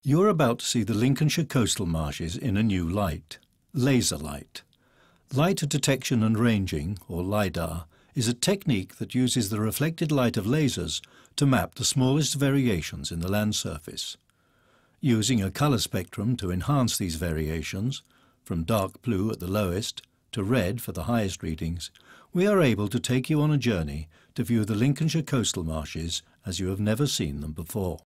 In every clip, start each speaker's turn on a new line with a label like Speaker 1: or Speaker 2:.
Speaker 1: You're about to see the Lincolnshire coastal marshes in a new light, laser light. Light detection and ranging, or LiDAR, is a technique that uses the reflected light of lasers to map the smallest variations in the land surface. Using a colour spectrum to enhance these variations, from dark blue at the lowest to red for the highest readings, we are able to take you on a journey to view the Lincolnshire coastal marshes as you have never seen them before.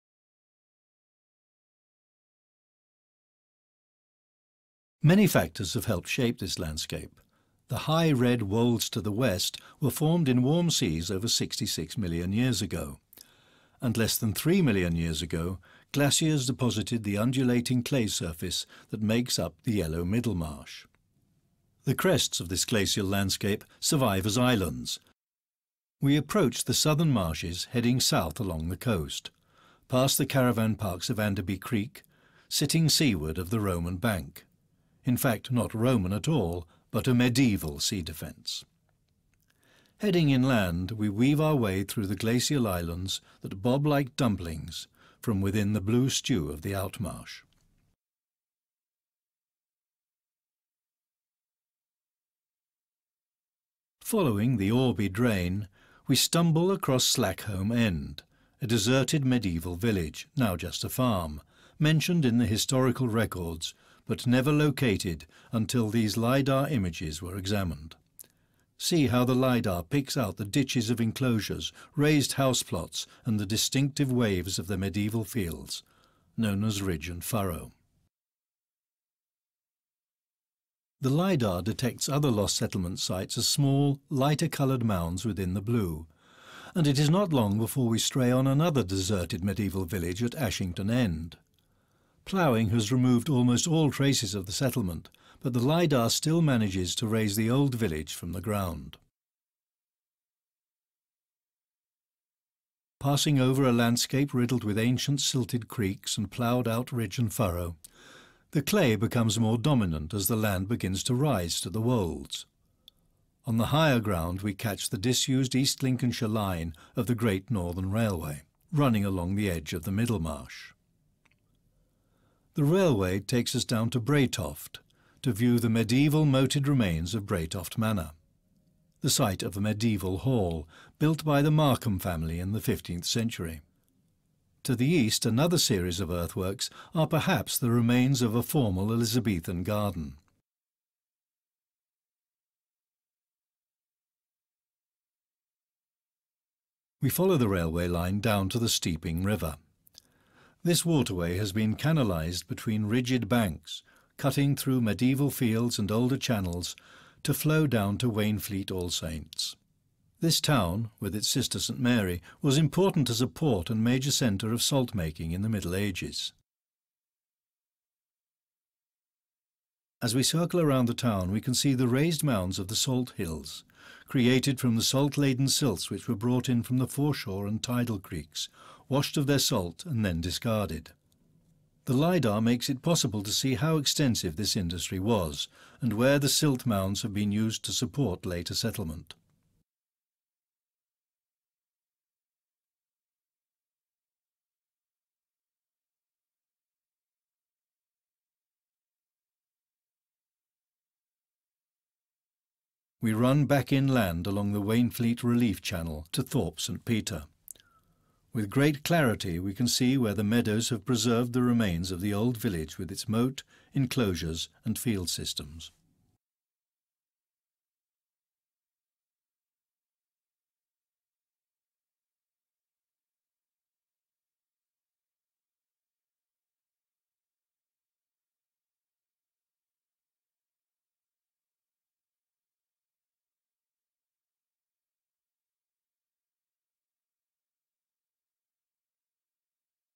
Speaker 1: Many factors have helped shape this landscape. The high red wolds to the west were formed in warm seas over 66 million years ago. And less than 3 million years ago, glaciers deposited the undulating clay surface that makes up the yellow Middlemarsh. The crests of this glacial landscape survive as islands. We approach the southern marshes heading south along the coast, past the caravan parks of Anderby Creek, sitting seaward of the Roman bank. In fact, not Roman at all, but a medieval sea defence. Heading inland, we weave our way through the glacial islands that bob like dumplings from within the blue stew of the outmarsh. Following the Orby drain, we stumble across Slackholme End, a deserted medieval village, now just a farm, mentioned in the historical records, but never located until these LiDAR images were examined. See how the LiDAR picks out the ditches of enclosures, raised house plots and the distinctive waves of the medieval fields, known as ridge and furrow. The LiDAR detects other lost settlement sites as small, lighter-coloured mounds within the blue, and it is not long before we stray on another deserted medieval village at Ashington End. Ploughing has removed almost all traces of the settlement, but the LiDAR still manages to raise the old village from the ground. Passing over a landscape riddled with ancient silted creeks and ploughed out ridge and furrow, the clay becomes more dominant as the land begins to rise to the wolds. On the higher ground we catch the disused East Lincolnshire line of the Great Northern Railway, running along the edge of the Middlemarsh. The railway takes us down to Braytoft to view the medieval moated remains of Braytoft Manor, the site of a medieval hall built by the Markham family in the 15th century. To the east, another series of earthworks are perhaps the remains of a formal Elizabethan garden. We follow the railway line down to the Steeping River. This waterway has been canalised between rigid banks, cutting through medieval fields and older channels to flow down to Wainfleet All Saints. This town, with its sister St Mary, was important as a port and major centre of salt-making in the Middle Ages. As we circle around the town, we can see the raised mounds of the salt hills, created from the salt-laden silts which were brought in from the foreshore and tidal creeks, washed of their salt and then discarded. The LiDAR makes it possible to see how extensive this industry was and where the silt mounds have been used to support later settlement. We run back inland along the Wainfleet Relief Channel to Thorpe St Peter. With great clarity we can see where the meadows have preserved the remains of the old village with its moat, enclosures and field systems.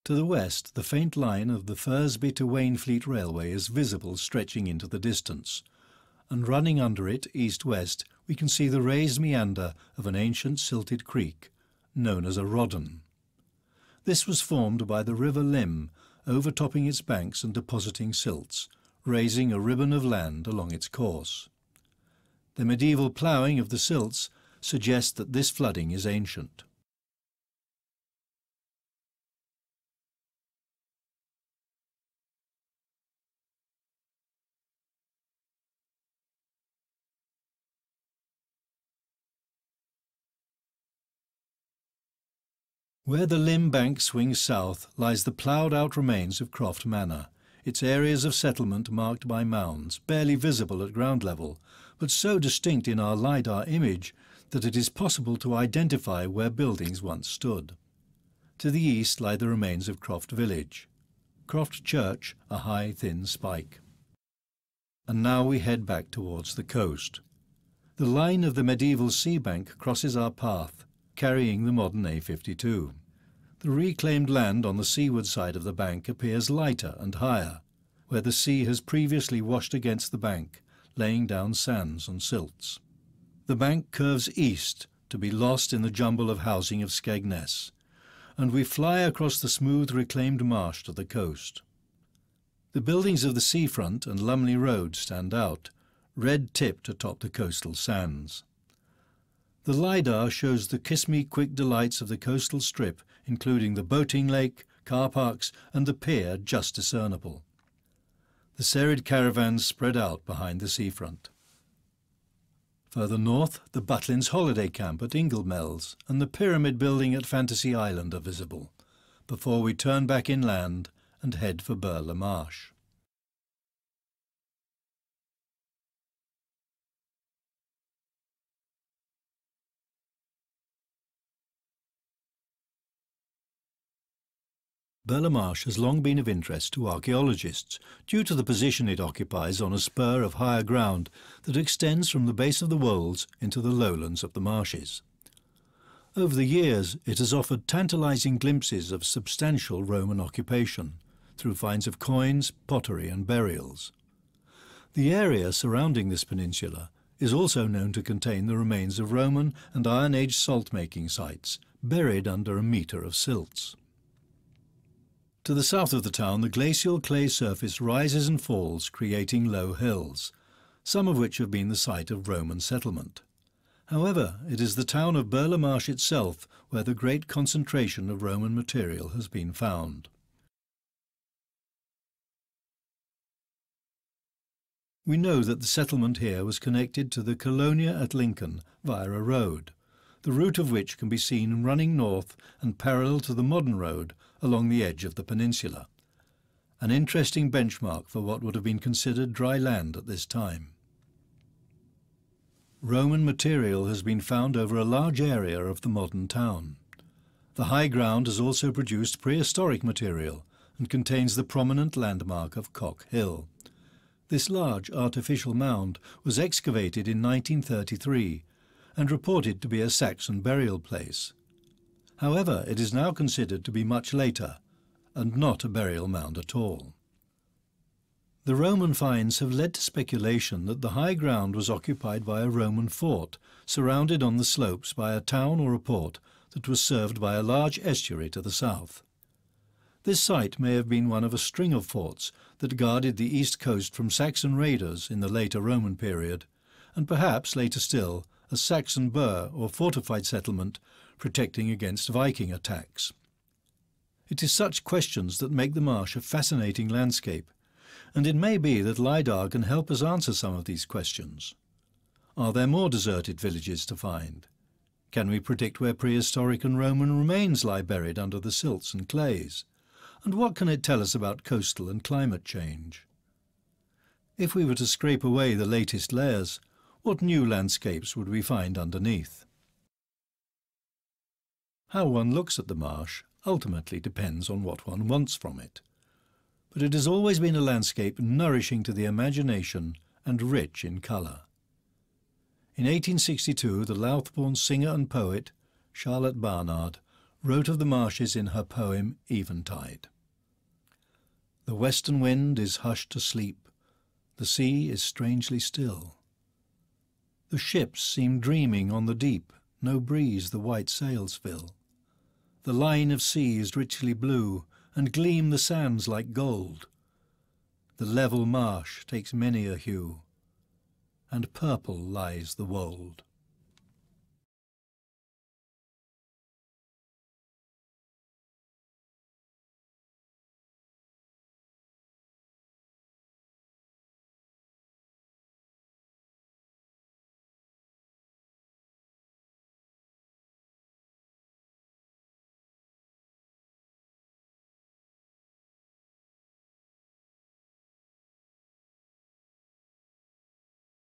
Speaker 1: To the west, the faint line of the Thursby to Wainfleet Railway is visible stretching into the distance, and running under it east-west we can see the raised meander of an ancient silted creek, known as a rodden. This was formed by the River Lim overtopping its banks and depositing silts, raising a ribbon of land along its course. The medieval ploughing of the silts suggests that this flooding is ancient. Where the Limb Bank swings south lies the ploughed-out remains of Croft Manor, its areas of settlement marked by mounds, barely visible at ground level, but so distinct in our LiDAR image that it is possible to identify where buildings once stood. To the east lie the remains of Croft Village. Croft Church, a high, thin spike. And now we head back towards the coast. The line of the medieval sea bank crosses our path, carrying the modern A52. The reclaimed land on the seaward side of the bank appears lighter and higher, where the sea has previously washed against the bank, laying down sands and silts. The bank curves east to be lost in the jumble of housing of Skegness, and we fly across the smooth reclaimed marsh to the coast. The buildings of the seafront and Lumley Road stand out, red-tipped atop the coastal sands. The LiDAR shows the kiss-me quick delights of the coastal strip, including the boating lake, car parks and the pier just discernible. The serried caravans spread out behind the seafront. Further north, the Butlins holiday camp at Inglemells and the pyramid building at Fantasy Island are visible, before we turn back inland and head for Burla Marsh. Burla Marsh has long been of interest to archaeologists due to the position it occupies on a spur of higher ground that extends from the base of the Wolds into the lowlands of the marshes. Over the years, it has offered tantalising glimpses of substantial Roman occupation through finds of coins, pottery and burials. The area surrounding this peninsula is also known to contain the remains of Roman and Iron Age salt-making sites buried under a metre of silts. To the south of the town, the glacial clay surface rises and falls, creating low hills, some of which have been the site of Roman settlement. However, it is the town of Burla Marsh itself where the great concentration of Roman material has been found. We know that the settlement here was connected to the Colonia at Lincoln via a road, the route of which can be seen running north and parallel to the modern road along the edge of the peninsula, an interesting benchmark for what would have been considered dry land at this time. Roman material has been found over a large area of the modern town. The high ground has also produced prehistoric material and contains the prominent landmark of Cock Hill. This large artificial mound was excavated in 1933 and reported to be a Saxon burial place. However, it is now considered to be much later and not a burial mound at all. The Roman finds have led to speculation that the high ground was occupied by a Roman fort surrounded on the slopes by a town or a port that was served by a large estuary to the south. This site may have been one of a string of forts that guarded the east coast from Saxon raiders in the later Roman period, and perhaps later still a Saxon burh or fortified settlement protecting against Viking attacks. It is such questions that make the marsh a fascinating landscape, and it may be that LiDAR can help us answer some of these questions. Are there more deserted villages to find? Can we predict where prehistoric and Roman remains lie buried under the silts and clays? And what can it tell us about coastal and climate change? If we were to scrape away the latest layers, what new landscapes would we find underneath? How one looks at the marsh ultimately depends on what one wants from it. But it has always been a landscape nourishing to the imagination and rich in colour. In 1862, the Louthbourne singer and poet, Charlotte Barnard, wrote of the marshes in her poem Eventide. The western wind is hushed to sleep, the sea is strangely still. The ships seem dreaming on the deep, no breeze the white sails fill. The line of sea is richly blue, and gleam the sands like gold. The level marsh takes many a hue, and purple lies the wold.